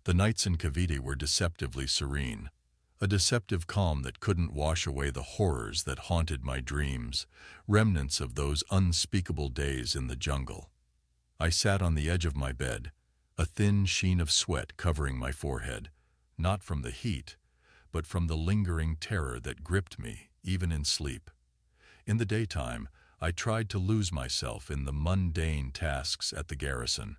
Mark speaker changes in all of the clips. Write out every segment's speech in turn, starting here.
Speaker 1: The nights in Cavite were deceptively serene, a deceptive calm that couldn't wash away the horrors that haunted my dreams, remnants of those unspeakable days in the jungle. I sat on the edge of my bed, a thin sheen of sweat covering my forehead, not from the heat, but from the lingering terror that gripped me, even in sleep. In the daytime, I tried to lose myself in the mundane tasks at the garrison.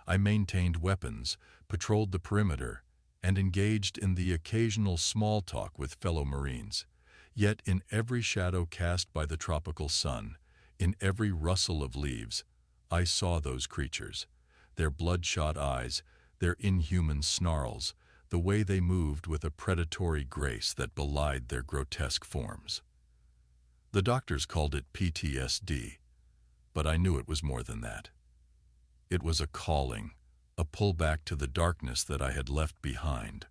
Speaker 1: I maintained weapons, patrolled the perimeter, and engaged in the occasional small talk with fellow Marines. Yet in every shadow cast by the tropical sun, in every rustle of leaves, I saw those creatures, their bloodshot eyes, their inhuman snarls, the way they moved with a predatory grace that belied their grotesque forms. The doctors called it PTSD, but I knew it was more than that. It was a calling, a pullback to the darkness that I had left behind.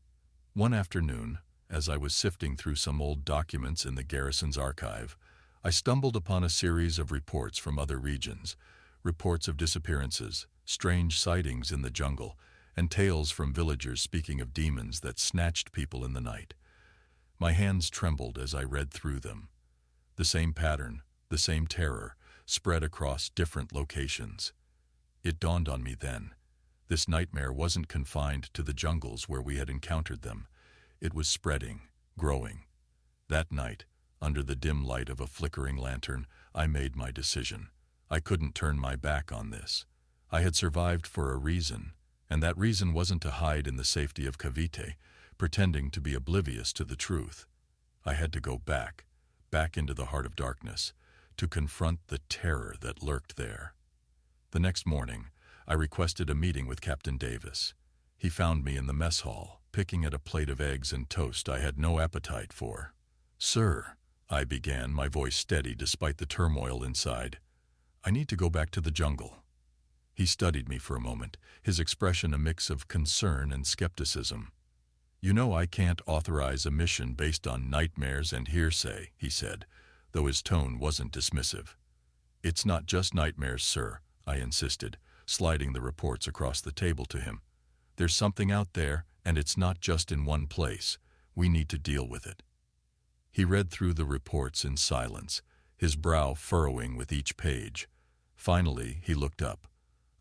Speaker 1: One afternoon, as I was sifting through some old documents in the garrison's archive, I stumbled upon a series of reports from other regions, reports of disappearances, strange sightings in the jungle, and tales from villagers speaking of demons that snatched people in the night. My hands trembled as I read through them. The same pattern, the same terror, spread across different locations. It dawned on me then. This nightmare wasn't confined to the jungles where we had encountered them. It was spreading, growing. That night, under the dim light of a flickering lantern, I made my decision. I couldn't turn my back on this. I had survived for a reason, and that reason wasn't to hide in the safety of Cavite, pretending to be oblivious to the truth. I had to go back into the heart of darkness, to confront the terror that lurked there. The next morning, I requested a meeting with Captain Davis. He found me in the mess hall, picking at a plate of eggs and toast I had no appetite for. "Sir," I began, my voice steady despite the turmoil inside, "I need to go back to the jungle." He studied me for a moment, his expression a mix of concern and skepticism. "You know I can't authorize a mission based on nightmares and hearsay," he said, though his tone wasn't dismissive. "It's not just nightmares, sir," I insisted, sliding the reports across the table to him. "There's something out there, and it's not just in one place. We need to deal with it." He read through the reports in silence, his brow furrowing with each page. Finally, he looked up.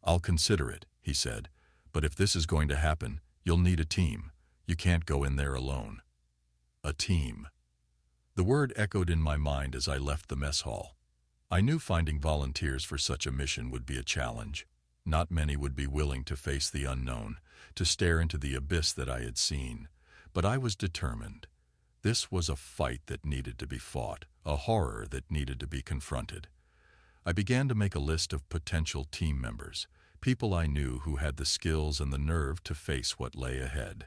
Speaker 1: "I'll consider it," he said, "but if this is going to happen, you'll need a team. You can't go in there alone." A team. The word echoed in my mind as I left the mess hall. I knew finding volunteers for such a mission would be a challenge. Not many would be willing to face the unknown, to stare into the abyss that I had seen. But I was determined. This was a fight that needed to be fought, a horror that needed to be confronted. I began to make a list of potential team members, people I knew who had the skills and the nerve to face what lay ahead.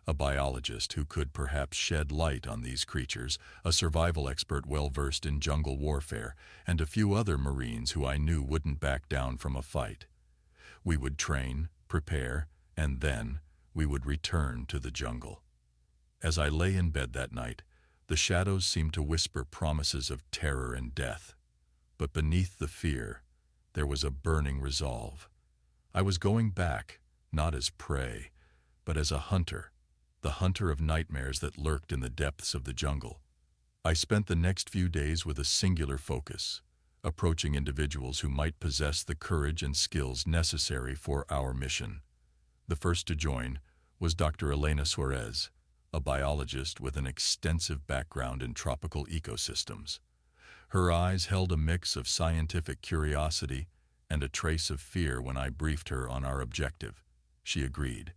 Speaker 1: A biologist who could perhaps shed light on these creatures, a survival expert well-versed in jungle warfare, and a few other Marines who I knew wouldn't back down from a fight. We would train, prepare, and then we would return to the jungle. As I lay in bed that night, the shadows seemed to whisper promises of terror and death. But beneath the fear, there was a burning resolve. I was going back, not as prey, but as a hunter, the hunter of nightmares that lurked in the depths of the jungle. I spent the next few days with a singular focus, approaching individuals who might possess the courage and skills necessary for our mission. The first to join was Dr. Elena Suarez, a biologist with an extensive background in tropical ecosystems. Her eyes held a mix of scientific curiosity and a trace of fear when I briefed her on our objective. She agreed,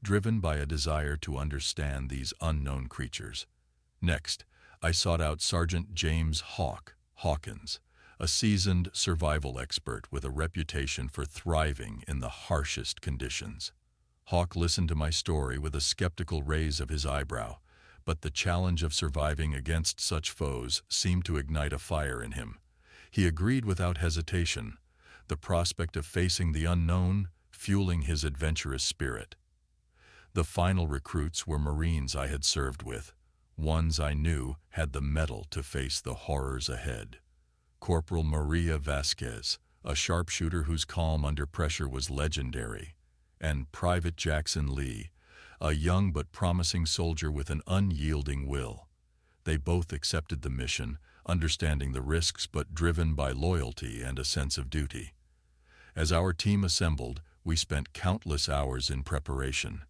Speaker 1: driven by a desire to understand these unknown creatures. Next, I sought out Sergeant James Hawkins, a seasoned survival expert with a reputation for thriving in the harshest conditions. Hawk listened to my story with a skeptical raise of his eyebrow, but the challenge of surviving against such foes seemed to ignite a fire in him. He agreed without hesitation, the prospect of facing the unknown fueling his adventurous spirit. The final recruits were Marines I had served with, ones I knew had the mettle to face the horrors ahead. Corporal Maria Vasquez, a sharpshooter whose calm under pressure was legendary, and Private Jackson Lee, a young but promising soldier with an unyielding will. They both accepted the mission, understanding the risks but driven by loyalty and a sense of duty. As our team assembled, we spent countless hours in preparation.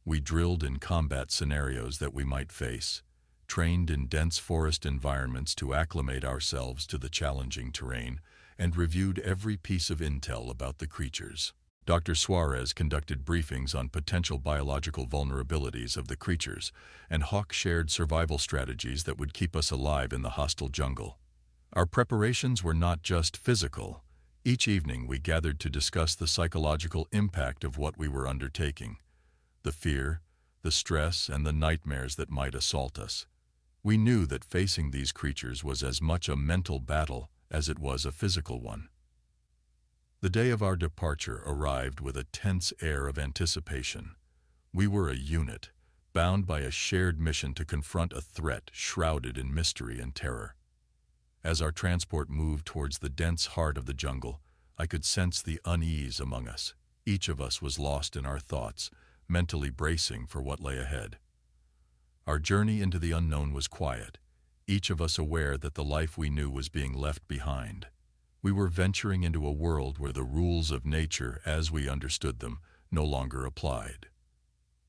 Speaker 1: We drilled in combat scenarios that we might face, trained in dense forest environments to acclimate ourselves to the challenging terrain, and reviewed every piece of intel about the creatures. Dr. Suarez conducted briefings on potential biological vulnerabilities of the creatures, and Hawk shared survival strategies that would keep us alive in the hostile jungle. Our preparations were not just physical. Each evening we gathered to discuss the psychological impact of what we were undertaking, the fear, the stress, and the nightmares that might assault us. We knew that facing these creatures was as much a mental battle as it was a physical one. The day of our departure arrived with a tense air of anticipation. We were a unit, bound by a shared mission to confront a threat shrouded in mystery and terror. As our transport moved towards the dense heart of the jungle, I could sense the unease among us. Each of us was lost in our thoughts, mentally bracing for what lay ahead. Our journey into the unknown was quiet, each of us aware that the life we knew was being left behind. We were venturing into a world where the rules of nature, as we understood them, no longer applied.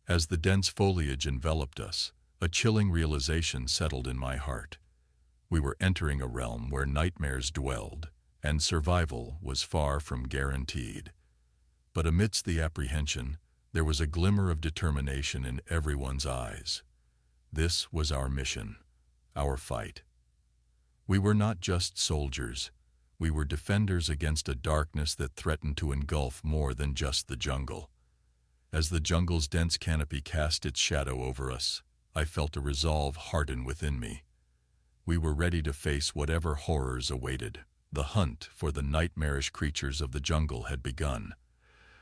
Speaker 1: As the dense foliage enveloped us, a chilling realization settled in my heart. We were entering a realm where nightmares dwelled, and survival was far from guaranteed. But amidst the apprehension, there was a glimmer of determination in everyone's eyes. This was our mission, our fight. We were not just soldiers. We were defenders against a darkness that threatened to engulf more than just the jungle. As the jungle's dense canopy cast its shadow over us, I felt a resolve harden within me. We were ready to face whatever horrors awaited. The hunt for the nightmarish creatures of the jungle had begun.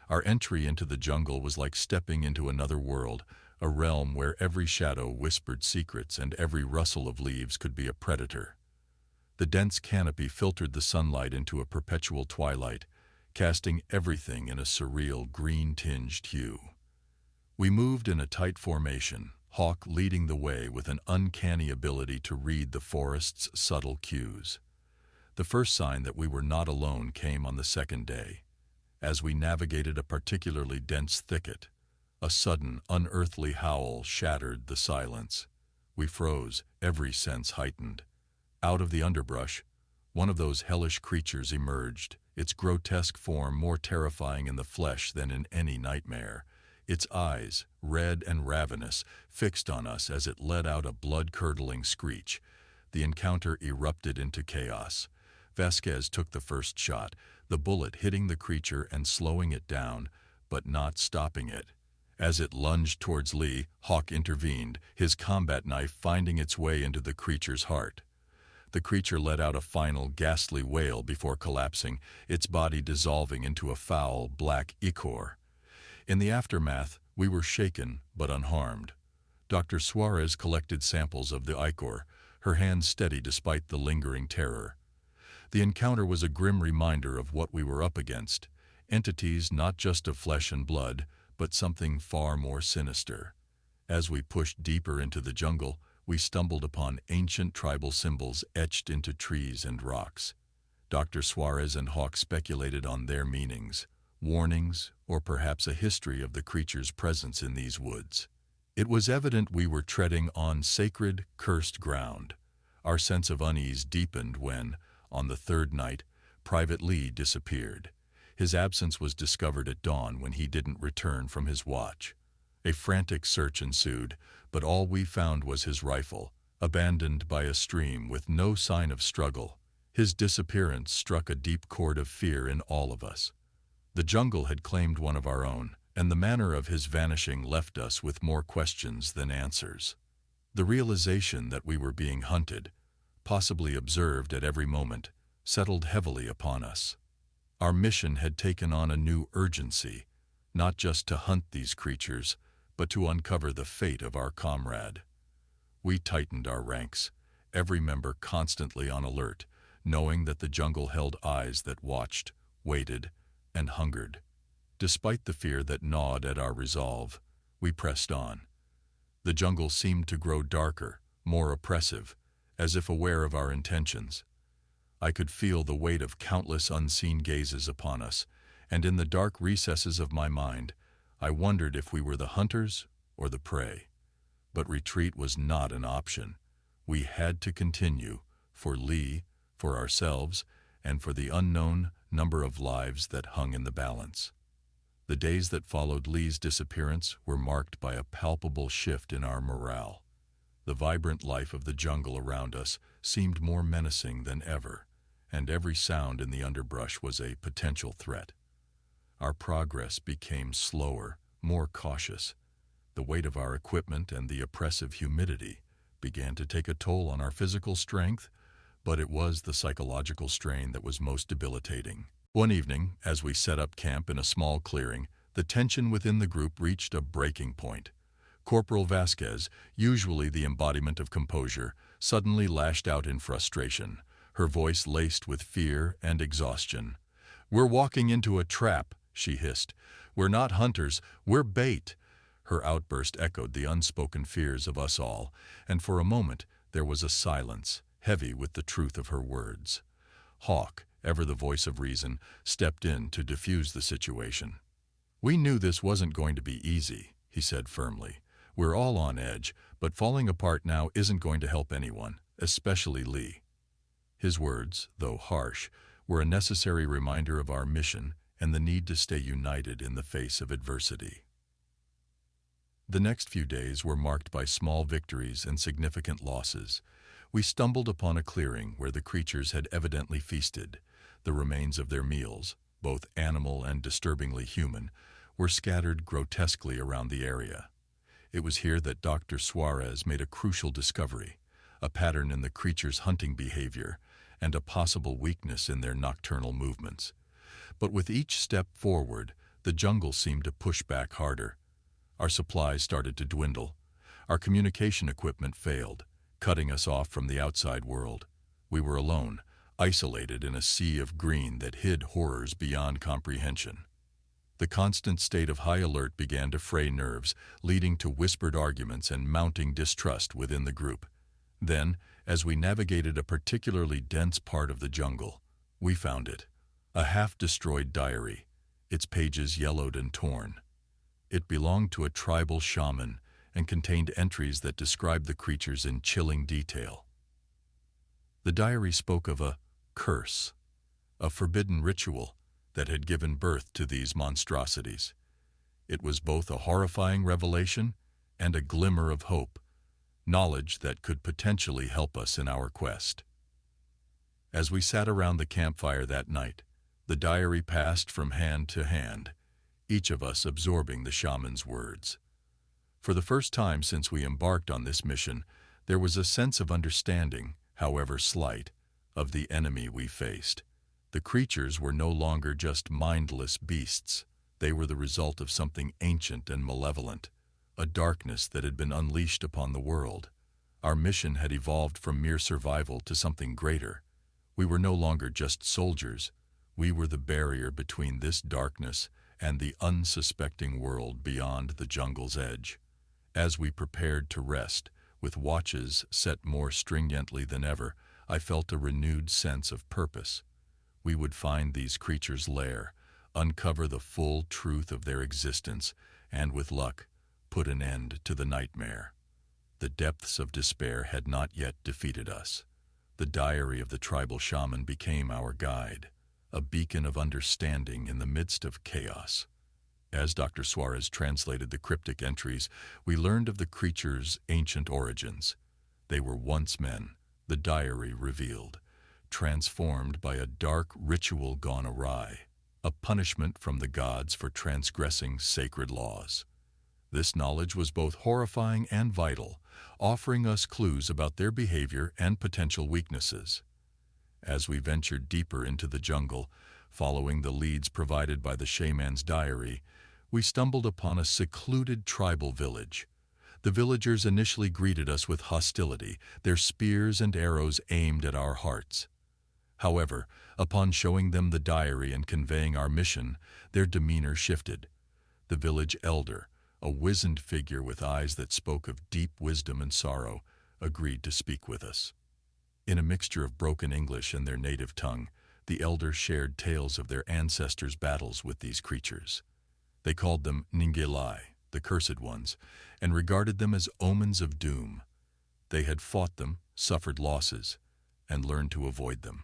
Speaker 1: Our entry into the jungle was like stepping into another world, a realm where every shadow whispered secrets and every rustle of leaves could be a predator. The dense canopy filtered the sunlight into a perpetual twilight, casting everything in a surreal green-tinged hue. We moved in a tight formation, Hawk leading the way with an uncanny ability to read the forest's subtle cues. The first sign that we were not alone came on the second day. As we navigated a particularly dense thicket, a sudden, unearthly howl shattered the silence. We froze, every sense heightened. Out of the underbrush, one of those hellish creatures emerged, its grotesque form more terrifying in the flesh than in any nightmare. Its eyes, red and ravenous, fixed on us as it let out a blood-curdling screech. The encounter erupted into chaos. Vasquez took the first shot, the bullet hitting the creature and slowing it down, but not stopping it. As it lunged towards Lee, Hawk intervened, his combat knife finding its way into the creature's heart. The creature let out a final ghastly wail before collapsing, its body dissolving into a foul, black ichor. In the aftermath, we were shaken but unharmed. Dr. Suarez collected samples of the ichor, her hands steady despite the lingering terror. The encounter was a grim reminder of what we were up against, entities not just of flesh and blood, but something far more sinister. As we pushed deeper into the jungle, we stumbled upon ancient tribal symbols etched into trees and rocks. Dr. Suarez and Hawk speculated on their meanings, warnings, or perhaps a history of the creature's presence in these woods. It was evident we were treading on sacred, cursed ground. Our sense of unease deepened when, on the third night, Private Lee disappeared. His absence was discovered at dawn when he didn't return from his watch. A frantic search ensued, but all we found was his rifle, abandoned by a stream with no sign of struggle. His disappearance struck a deep chord of fear in all of us. The jungle had claimed one of our own, and the manner of his vanishing left us with more questions than answers. The realization that we were being hunted, possibly observed at every moment, settled heavily upon us. Our mission had taken on a new urgency, not just to hunt these creatures, but to uncover the fate of our comrade. We tightened our ranks, every member constantly on alert, knowing that the jungle held eyes that watched, waited, and hungered. Despite the fear that gnawed at our resolve, We pressed on. The jungle seemed to grow darker, more oppressive, as if aware of our intentions. I could feel the weight of countless unseen gazes upon us, and in the dark recesses of my mind, I wondered if we were the hunters or the prey. But retreat was not an option. We had to continue, for Lee, for ourselves, and for the unknown number of lives that hung in the balance. The days that followed Lee's disappearance were marked by a palpable shift in our morale. The vibrant life of the jungle around us seemed more menacing than ever, and every sound in the underbrush was a potential threat. Our progress became slower, more cautious. The weight of our equipment and the oppressive humidity began to take a toll on our physical strength, but it was the psychological strain that was most debilitating. One evening, as we set up camp in a small clearing, the tension within the group reached a breaking point. Corporal Vasquez, usually the embodiment of composure, suddenly lashed out in frustration, her voice laced with fear and exhaustion. "We're walking into a trap," she hissed. "We're not hunters, we're bait." Her outburst echoed the unspoken fears of us all, and for a moment there was a silence, heavy with the truth of her words. Hawk, ever the voice of reason, stepped in to diffuse the situation. "We knew this wasn't going to be easy," he said firmly. "We're all on edge, but falling apart now isn't going to help anyone, especially Lee." His words, though harsh, were a necessary reminder of our mission and the need to stay united in the face of adversity. The next few days were marked by small victories and significant losses. We stumbled upon a clearing where the creatures had evidently feasted. The remains of their meals, both animal and disturbingly human, were scattered grotesquely around the area. It was here that Dr. Suarez made a crucial discovery, a pattern in the creatures' hunting behavior, and a possible weakness in their nocturnal movements. But with each step forward, the jungle seemed to push back harder. Our supplies started to dwindle. Our communication equipment failed, cutting us off from the outside world. We were alone, isolated in a sea of green that hid horrors beyond comprehension. The constant state of high alert began to fray nerves, leading to whispered arguments and mounting distrust within the group. Then, as we navigated a particularly dense part of the jungle, we found it, a half-destroyed diary, its pages yellowed and torn. It belonged to a tribal shaman and contained entries that described the creatures in chilling detail. The diary spoke of a curse, a forbidden ritual that had given birth to these monstrosities. It was both a horrifying revelation and a glimmer of hope, knowledge that could potentially help us in our quest. As we sat around the campfire that night, the diary passed from hand to hand, each of us absorbing the shaman's words. For the first time since we embarked on this mission, there was a sense of understanding, however slight, of the enemy we faced. The creatures were no longer just mindless beasts. They were the result of something ancient and malevolent, a darkness that had been unleashed upon the world. Our mission had evolved from mere survival to something greater. We were no longer just soldiers. We were the barrier between this darkness and the unsuspecting world beyond the jungle's edge. As we prepared to rest, with watches set more stringently than ever, I felt a renewed sense of purpose. We would find these creatures' lair, uncover the full truth of their existence, and with luck, put an end to the nightmare. The depths of despair had not yet defeated us. The diary of the tribal shaman became our guide, a beacon of understanding in the midst of chaos. As Dr. Suarez translated the cryptic entries, we learned of the creatures' ancient origins. They were once men, the diary revealed, transformed by a dark ritual gone awry, a punishment from the gods for transgressing sacred laws. This knowledge was both horrifying and vital, offering us clues about their behavior and potential weaknesses. As we ventured deeper into the jungle, following the leads provided by the shaman's diary, we stumbled upon a secluded tribal village. The villagers initially greeted us with hostility, their spears and arrows aimed at our hearts. However, upon showing them the diary and conveying our mission, their demeanor shifted. The village elder, a wizened figure with eyes that spoke of deep wisdom and sorrow, agreed to speak with us. In a mixture of broken English and their native tongue, the elder shared tales of their ancestors' battles with these creatures. They called them Ningilai, the cursed ones, and regarded them as omens of doom. They had fought them, suffered losses, and learned to avoid them.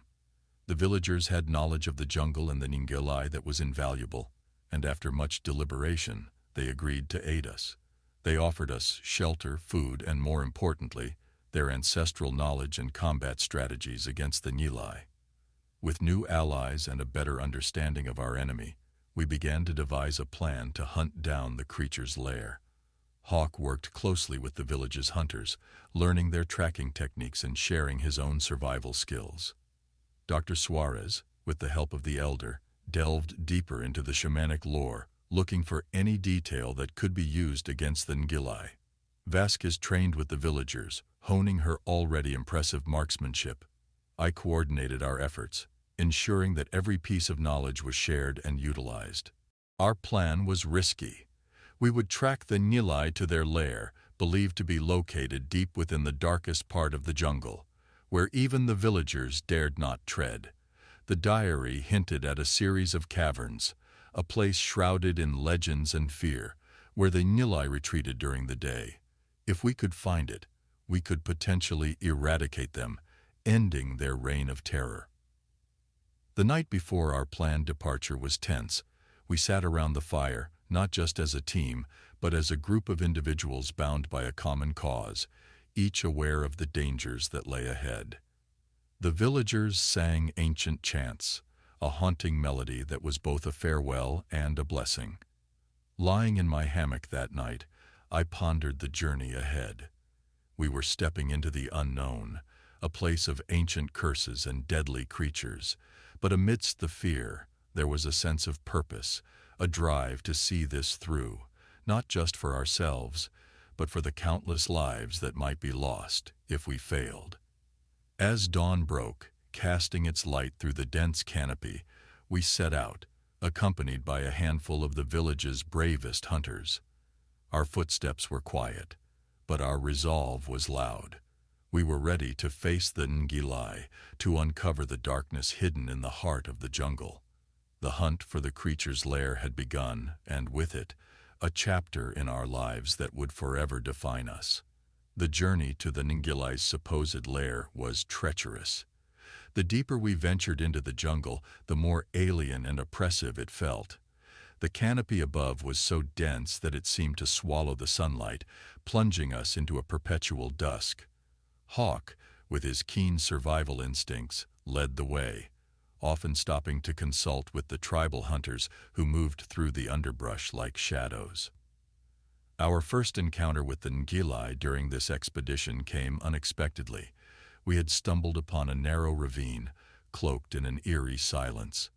Speaker 1: The villagers had knowledge of the jungle and the Ningilai that was invaluable, and after much deliberation, they agreed to aid us. They offered us shelter, food, and more importantly, their ancestral knowledge and combat strategies against the Nilai. With new allies and a better understanding of our enemy, we began to devise a plan to hunt down the creature's lair. Hawk worked closely with the village's hunters, learning their tracking techniques and sharing his own survival skills. Dr. Suarez, with the help of the elder, delved deeper into the shamanic lore, looking for any detail that could be used against the Ngilai. Vasquez trained with the villagers, honing her already impressive marksmanship. I coordinated our efforts, ensuring that every piece of knowledge was shared and utilized. Our plan was risky. We would track the Nilai to their lair, believed to be located deep within the darkest part of the jungle, where even the villagers dared not tread. The diary hinted at a series of caverns, a place shrouded in legends and fear, where the Nilai retreated during the day. If we could find it, we could potentially eradicate them, ending their reign of terror. The night before our planned departure was tense. We sat around the fire, not just as a team, but as a group of individuals bound by a common cause, each aware of the dangers that lay ahead. The villagers sang ancient chants, a haunting melody that was both a farewell and a blessing. Lying in my hammock that night, I pondered the journey ahead. We were stepping into the unknown, a place of ancient curses and deadly creatures, but amidst the fear, there was a sense of purpose, a drive to see this through, not just for ourselves, but for the countless lives that might be lost if we failed. As dawn broke, casting its light through the dense canopy, we set out, accompanied by a handful of the village's bravest hunters. Our footsteps were quiet, but our resolve was loud. We were ready to face the Ngilai, to uncover the darkness hidden in the heart of the jungle. The hunt for the creature's lair had begun, and with it, a chapter in our lives that would forever define us. The journey to the Ngilai's supposed lair was treacherous. The deeper we ventured into the jungle, the more alien and oppressive it felt. The canopy above was so dense that it seemed to swallow the sunlight, plunging us into a perpetual dusk. Hawk, with his keen survival instincts, led the way, often stopping to consult with the tribal hunters who moved through the underbrush like shadows. Our first encounter with the Ngilai during this expedition came unexpectedly. We had stumbled upon a narrow ravine, cloaked in an eerie silence.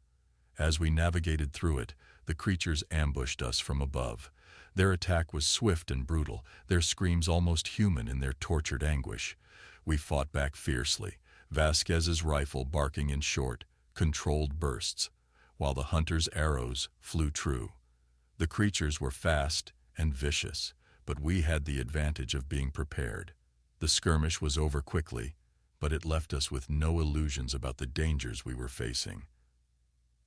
Speaker 1: As we navigated through it, the creatures ambushed us from above. Their attack was swift and brutal, their screams almost human in their tortured anguish. We fought back fiercely, Vasquez's rifle barking in short, controlled bursts, while the hunter's arrows flew true. The creatures were fast and vicious, but we had the advantage of being prepared. The skirmish was over quickly, but it left us with no illusions about the dangers we were facing.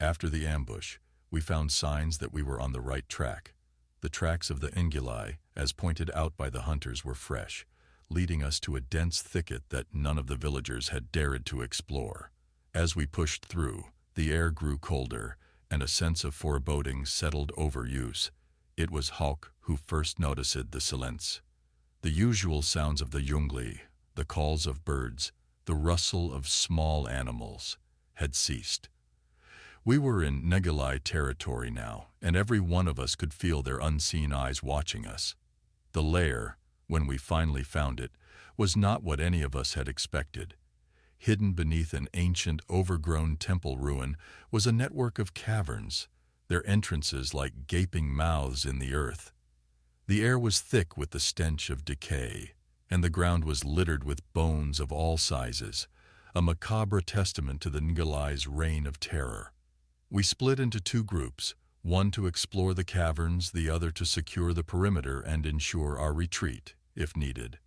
Speaker 1: After the ambush, we found signs that we were on the right track. The tracks of the Ngilai, as pointed out by the hunters, were fresh, leading us to a dense thicket that none of the villagers had dared to explore. As we pushed through, the air grew colder, and a sense of foreboding settled over us. It was Hawk who first noticed the silence. The usual sounds of the jungli, the calls of birds, the rustle of small animals, had ceased. We were in Ngilai territory now, and every one of us could feel their unseen eyes watching us. The lair, when we finally found it, was not what any of us had expected. Hidden beneath an ancient, overgrown temple ruin was a network of caverns, their entrances like gaping mouths in the earth. The air was thick with the stench of decay, and the ground was littered with bones of all sizes, a macabre testament to the Ngilai's reign of terror. We split into two groups, one to explore the caverns, the other to secure the perimeter and ensure our retreat, if needed.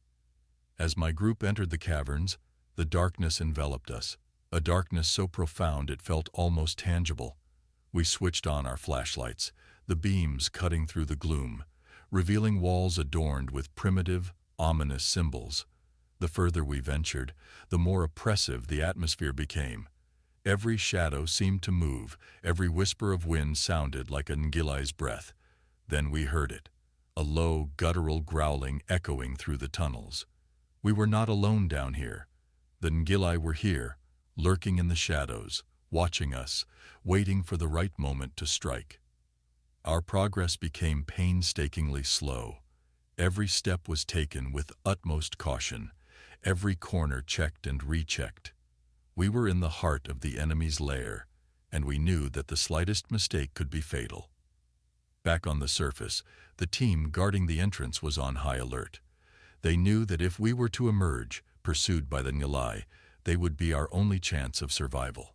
Speaker 1: As my group entered the caverns, the darkness enveloped us, a darkness so profound it felt almost tangible. We switched on our flashlights, the beams cutting through the gloom, revealing walls adorned with primitive, ominous symbols. The further we ventured, the more oppressive the atmosphere became. Every shadow seemed to move, every whisper of wind sounded like a Ngilai's breath. Then we heard it, a low, guttural growling echoing through the tunnels. We were not alone down here. The Ngilai were here, lurking in the shadows, watching us, waiting for the right moment to strike. Our progress became painstakingly slow. Every step was taken with utmost caution, every corner checked and rechecked. We were in the heart of the enemy's lair, and we knew that the slightest mistake could be fatal. Back on the surface, the team guarding the entrance was on high alert. They knew that if we were to emerge, pursued by the Ngilai, they would be our only chance of survival.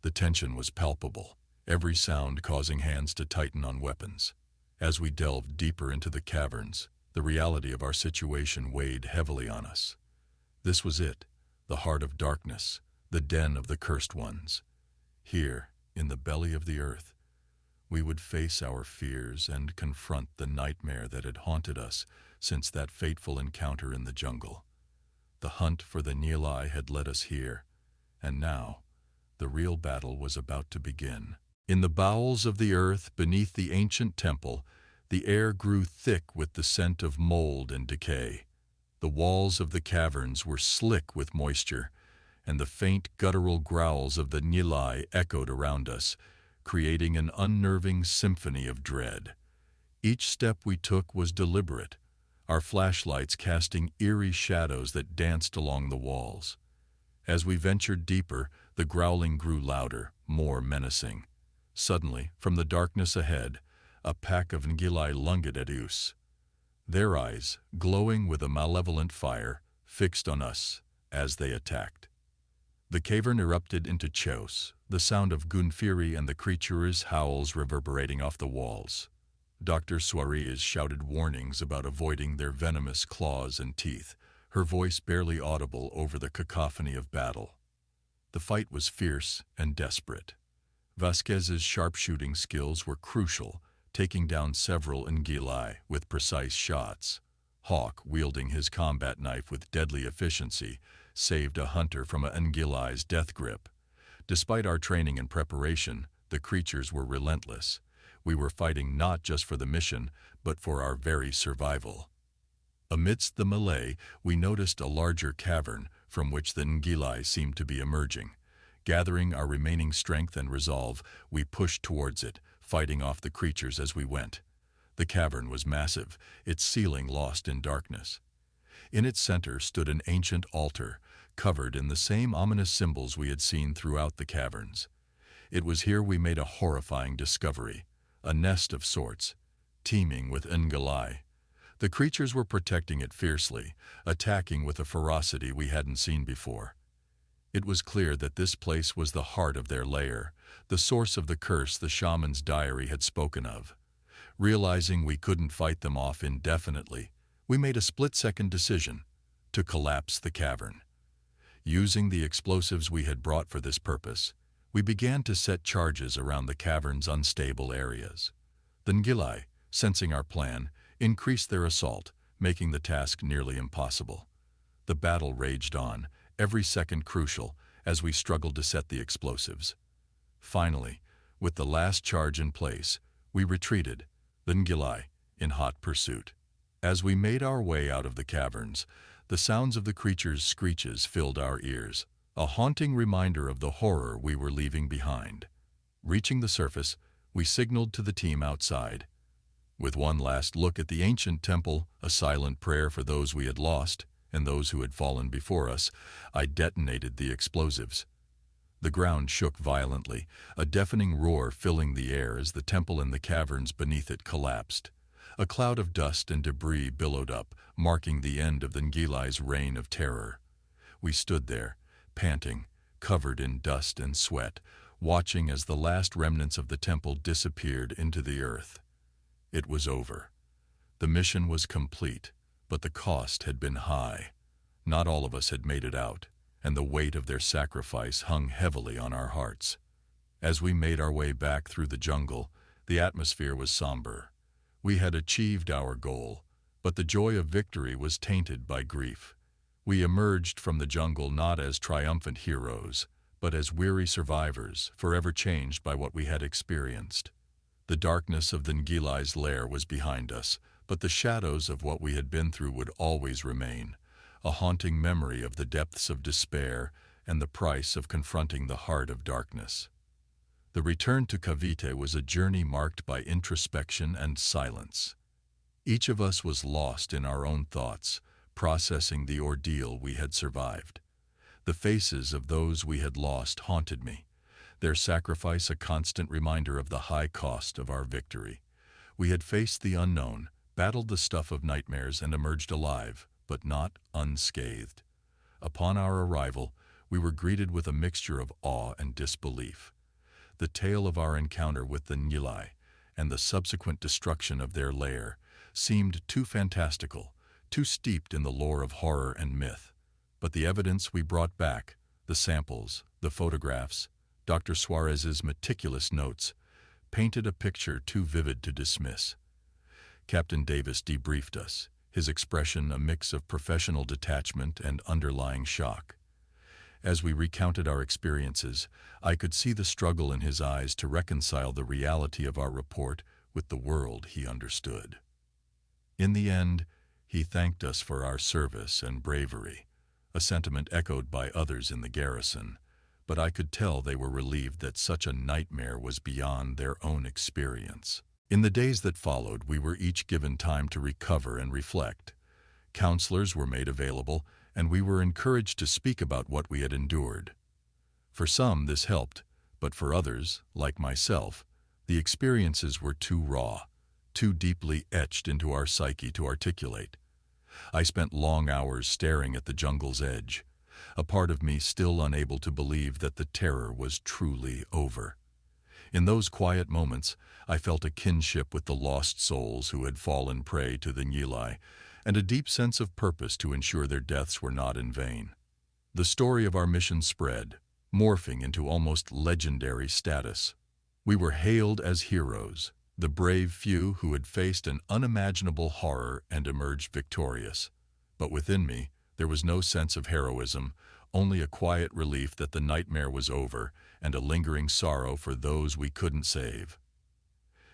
Speaker 1: The tension was palpable, every sound causing hands to tighten on weapons. As we delved deeper into the caverns, the reality of our situation weighed heavily on us. This was it, the heart of darkness, the den of the cursed ones. Here, in the belly of the earth, we would face our fears and confront the nightmare that had haunted us since that fateful encounter in the jungle. The hunt for the Ngilai had led us here, and now, the real battle was about to begin. In the bowels of the earth, beneath the ancient temple, the air grew thick with the scent of mold and decay. The walls of the caverns were slick with moisture, and the faint guttural growls of the Ngilai echoed around us, creating an unnerving symphony of dread. Each step we took was deliberate, our flashlights casting eerie shadows that danced along the walls. As we ventured deeper, the growling grew louder, more menacing. Suddenly, from the darkness ahead, a pack of Ngilai lunged at us. Their eyes, glowing with a malevolent fire, fixed on us as they attacked. The cavern erupted into chaos, the sound of gunfiri and the creature's howls reverberating off the walls. Dr. Suarez shouted warnings about avoiding their venomous claws and teeth, her voice barely audible over the cacophony of battle. The fight was fierce and desperate. Vasquez's sharpshooting skills were crucial, taking down several Ngilai with precise shots. Hawk, wielding his combat knife with deadly efficiency, saved a hunter from an Ngilai's death grip. Despite our training and preparation, the creatures were relentless. We were fighting not just for the mission, but for our very survival. Amidst the melee, we noticed a larger cavern from which the Ngilai seemed to be emerging. Gathering our remaining strength and resolve, we pushed towards it, fighting off the creatures as we went. The cavern was massive, its ceiling lost in darkness. In its center stood an ancient altar, covered in the same ominous symbols we had seen throughout the caverns. It was here we made a horrifying discovery, a nest of sorts, teeming with Ngilai. The creatures were protecting it fiercely, attacking with a ferocity we hadn't seen before. It was clear that this place was the heart of their lair, the source of the curse the shaman's diary had spoken of. Realizing we couldn't fight them off indefinitely, we made a split-second decision to collapse the cavern. Using the explosives we had brought for this purpose, we began to set charges around the cavern's unstable areas. The Ngilai, sensing our plan, increased their assault, making the task nearly impossible. The battle raged on, every second crucial, as we struggled to set the explosives. Finally, with the last charge in place, we retreated, the Ngilai in hot pursuit. As we made our way out of the caverns, the sounds of the creatures' screeches filled our ears, a haunting reminder of the horror we were leaving behind. Reaching the surface, we signaled to the team outside. With one last look at the ancient temple, a silent prayer for those we had lost and those who had fallen before us, I detonated the explosives. The ground shook violently, a deafening roar filling the air as the temple and the caverns beneath it collapsed. A cloud of dust and debris billowed up, marking the end of the Ngilai's reign of terror. We stood there, panting, covered in dust and sweat, watching as the last remnants of the temple disappeared into the earth. It was over. The mission was complete, but the cost had been high. Not all of us had made it out, and the weight of their sacrifice hung heavily on our hearts. As we made our way back through the jungle, the atmosphere was somber. We had achieved our goal, but the joy of victory was tainted by grief. We emerged from the jungle not as triumphant heroes, but as weary survivors, forever changed by what we had experienced. The darkness of the Ngilai's lair was behind us, but the shadows of what we had been through would always remain, a haunting memory of the depths of despair and the price of confronting the heart of darkness. The return to Cavite was a journey marked by introspection and silence. Each of us was lost in our own thoughts, processing the ordeal we had survived. The faces of those we had lost haunted me, their sacrifice a constant reminder of the high cost of our victory. We had faced the unknown, battled the stuff of nightmares, and emerged alive, but not unscathed. Upon our arrival, we were greeted with a mixture of awe and disbelief. The tale of our encounter with the Ngilai and the subsequent destruction of their lair seemed too fantastical, too steeped in the lore of horror and myth. But the evidence we brought back, the samples, the photographs, Dr. Suarez's meticulous notes, painted a picture too vivid to dismiss. Captain Davis debriefed us, his expression a mix of professional detachment and underlying shock. As we recounted our experiences, I could see the struggle in his eyes to reconcile the reality of our report with the world he understood. In the end, he thanked us for our service and bravery, a sentiment echoed by others in the garrison, but I could tell they were relieved that such a nightmare was beyond their own experience. In the days that followed, we were each given time to recover and reflect. Counselors were made available, and we were encouraged to speak about what we had endured. For some, this helped, but for others, like myself, the experiences were too raw, too deeply etched into our psyche to articulate. I spent long hours staring at the jungle's edge, a part of me still unable to believe that the terror was truly over. In those quiet moments, I felt a kinship with the lost souls who had fallen prey to the Ngilai, and a deep sense of purpose to ensure their deaths were not in vain. The story of our mission spread, morphing into almost legendary status. We were hailed as heroes, the brave few who had faced an unimaginable horror and emerged victorious. But within me, there was no sense of heroism, only a quiet relief that the nightmare was over and a lingering sorrow for those we couldn't save.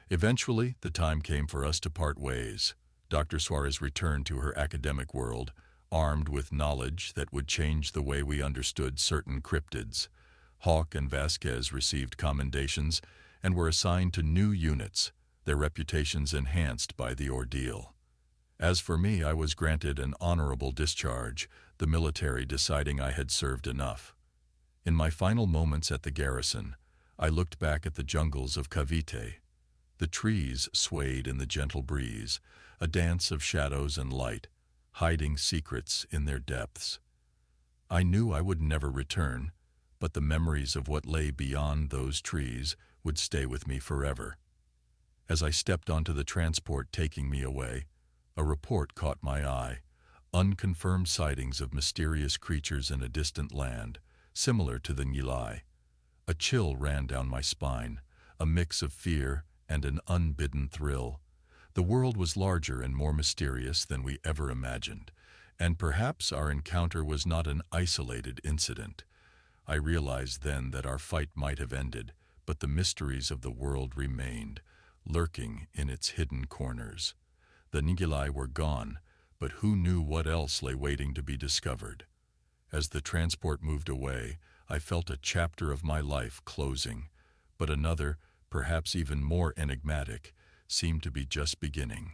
Speaker 1: Eventually, the time came for us to part ways. Dr. Suarez returned to her academic world, armed with knowledge that would change the way we understood certain cryptids. Hawk and Vasquez received commendations and were assigned to new units, their reputations enhanced by the ordeal. As for me, I was granted an honorable discharge, the military deciding I had served enough. In my final moments at the garrison, I looked back at the jungles of Cavite. The trees swayed in the gentle breeze, a dance of shadows and light, hiding secrets in their depths. I knew I would never return, but the memories of what lay beyond those trees would stay with me forever. As I stepped onto the transport taking me away, a report caught my eye, unconfirmed sightings of mysterious creatures in a distant land, similar to the Ngilai. A chill ran down my spine, a mix of fear and an unbidden thrill. The world was larger and more mysterious than we ever imagined, and perhaps our encounter was not an isolated incident. I realized then that our fight might have ended, but the mysteries of the world remained, lurking in its hidden corners. The Ngilai were gone, but who knew what else lay waiting to be discovered? As the transport moved away, I felt a chapter of my life closing, but another, perhaps even more enigmatic, seemed to be just beginning.